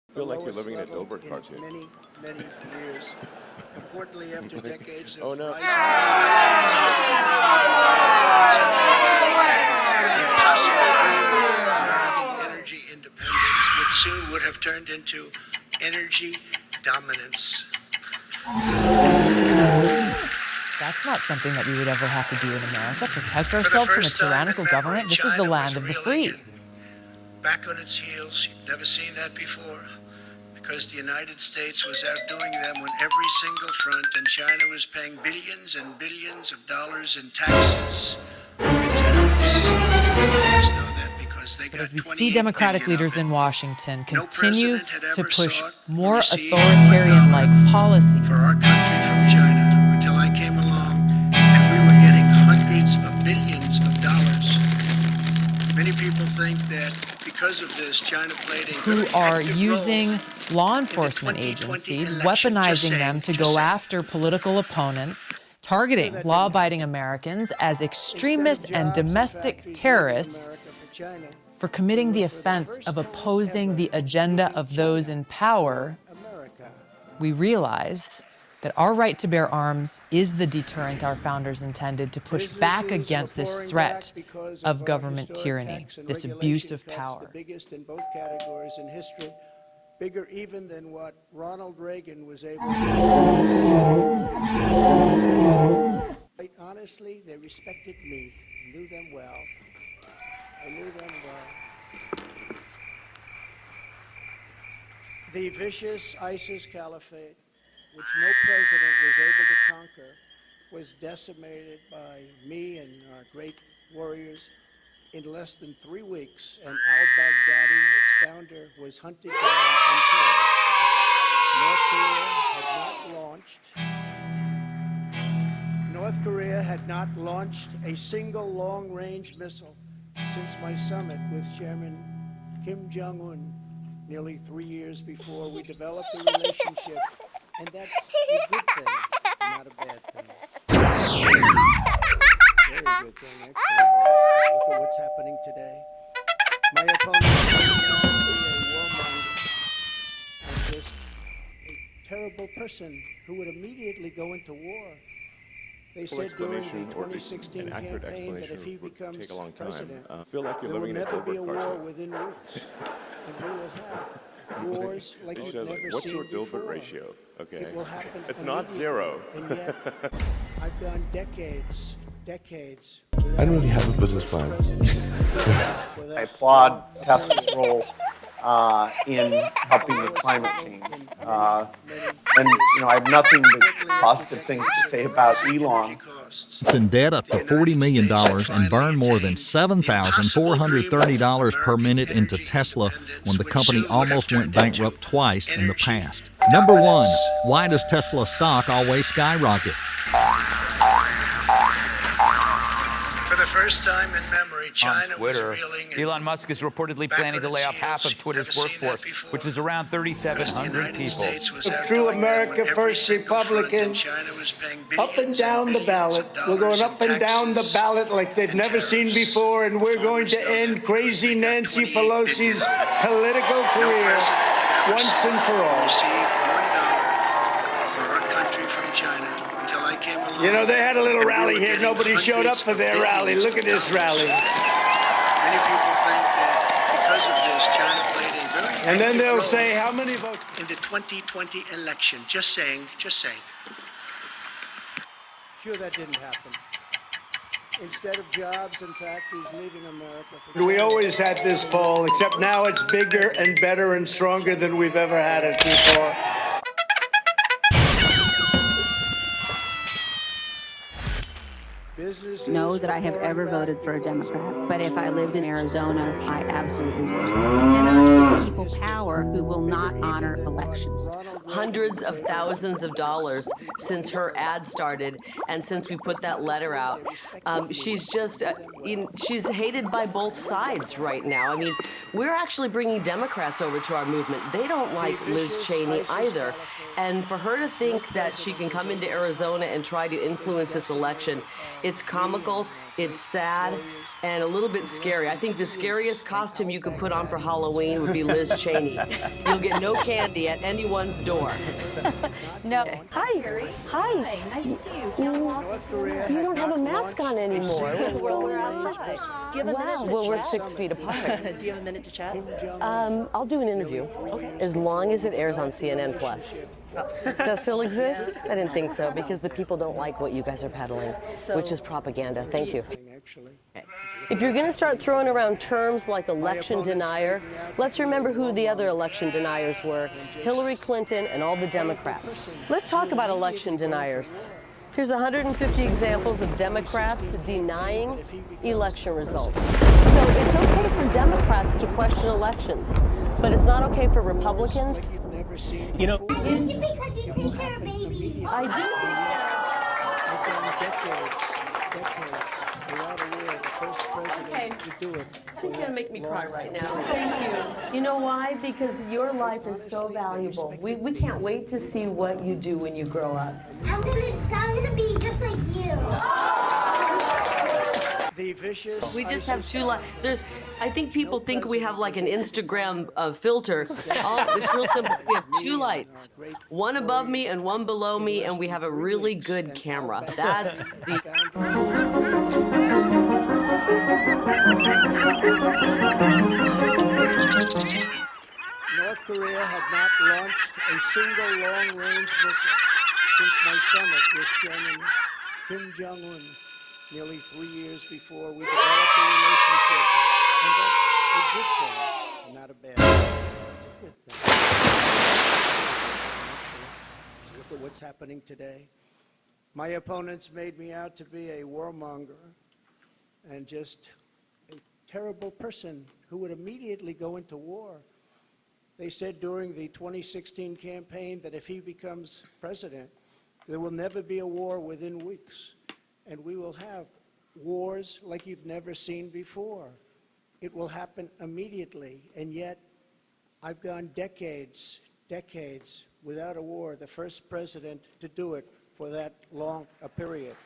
I feel like you're living in a Dilbert cartoon. Many years. Importantly, after decades of Oh, no. rising the impossible dream of American energy independence, which soon would have turned into energy dominance. That's not something that we would ever have to do in America. Protect ourselves from a tyrannical government. This is the land of the free. Back on its heels, you've never seen that before. Because the United States was outdoing them on every single front, and China was paying billions and billions of dollars in taxes and tariffs. Foreigners know that because they got As we 28 see Democratic billion leaders of it. in Washington No continue president had to ever push sought or more received authoritarian-like $1 policies. for our country from China until I came along, and we were getting hundreds of billions of dollars. Many people think that because of this, China played a who very are active using role law enforcement 2020 agencies, election. weaponizing them to go saying. after political opponents, targeting law-abiding Americans as extremists and domestic terrorists for committing the offense of opposing the agenda of those in power. We realize that our right to bear arms is the deterrent our founders intended to push back against this threat of government tyranny, this abuse of power. The biggest in both categories in history, bigger even than what Ronald Reagan was able to do. Quite honestly, they respected me. I knew them well. The vicious ISIS caliphate, which no president was able to conquer, was decimated by me and our great warriors in less than 3 weeks, and al-Baghdadi, its founder, was hunted down and killed. North Korea had not launched a single long-range missile since my summit with Chairman Kim Jong-un nearly 3 years before. We developed a relationship. And that's a good thing, not a bad thing. Very good thing, actually. Look at what's happening today. My opponent is a warmonger and just a terrible person who would immediately go into war. They said during the 2016 campaign that if he becomes president, there will never be a war within weeks. And we will have wars like we've never What's seen your before. Dilbert ratio? Okay. It will happen It's not 0. And yet, I've gone decades. I don't really have a business plan. I applaud Tesla's role in helping with climate change. And, I have nothing but positive things to say about Elon. It's in debt up to $40 million and burned more than $7,430 per minute into Tesla when the company almost went bankrupt twice in the past. Number 1, why does Tesla stock always skyrocket? For the first time in memory, China on Twitter, was reeling in Elon Musk is reportedly planning to lay off half of Twitter's workforce, which is around 3,700 people. The true America First Republican, up and down the ballot. We're going up and down the ballot like they've never seen before, and we're going to end crazy Nancy Pelosi's political career once and for all. $1 for our country from China. You know, they had a little rally here. Nobody showed up for their rally. Look at this rally. Many people think that because of this, China played a very And then they'll role say, how many votes? in the 2020 election. Just saying. Sure, that didn't happen. Instead of jobs and factories leaving America. We always had this poll, except now it's bigger and better and stronger than we've ever had it before. Know that I have ever voted for a Democrat, but if I lived in Arizona, I absolutely would. We cannot give people power who will not honor elections. Hundreds of thousands of dollars since her ad started and since we put that letter out. She's just, she's hated by both sides right now. I mean, we're actually bringing Democrats over to our movement. They don't like Liz Cheney either. And for her to think that she can come into Arizona and try to influence this election, it's comical, it's sad, and a little bit scary. I think the scariest costume you could put on for Halloween would be Liz Cheney. You'll get no candy at anyone's door. No. Okay. Hi. Hi. Nice to see you. You don't have a mask on anymore. Well, we're outside. Do you have a minute to chat? Well, we're 6 feet apart. Do you have a minute to chat? I'll do an interview, as long as it airs on CNN+. Does that still exist? I didn't think so, because the people don't like what you guys are peddling, which is propaganda. Thank you. Okay. If you're going to start throwing around terms like election denier, let's remember who the other election deniers were: Hillary Clinton and all the Democrats. Let's talk about election deniers. Here's 150 examples of Democrats denying election results. So it's okay for Democrats to question elections, but it's not okay for Republicans. You know, It's because you take care of babies. I do. decades without a war, the first president to do it. She's gonna make me cry right now. Thank you. You know why? Because your life is so valuable. We can't wait to see what you do when you grow up. I'm gonna be just like you. The vicious. We just have two lives. I think people think we have like an Instagram filter. It's real simple. We have two lights, one above me and one below me, and we have a really good camera. That's the. North Korea had not launched a single long-range missile since my summit with Chairman Kim Jong-un nearly 3 years before we developed a relationship. And that's a good thing, not a bad thing. It's a good thing. Look at what's happening today. My opponents made me out to be a warmonger and just a terrible person who would immediately go into war. They said during the 2016 campaign that if he becomes president, there will never be a war within weeks, and we will have wars like you've never seen before. It will happen immediately, and yet I've gone decades without a war, the first president to do it for that long a period.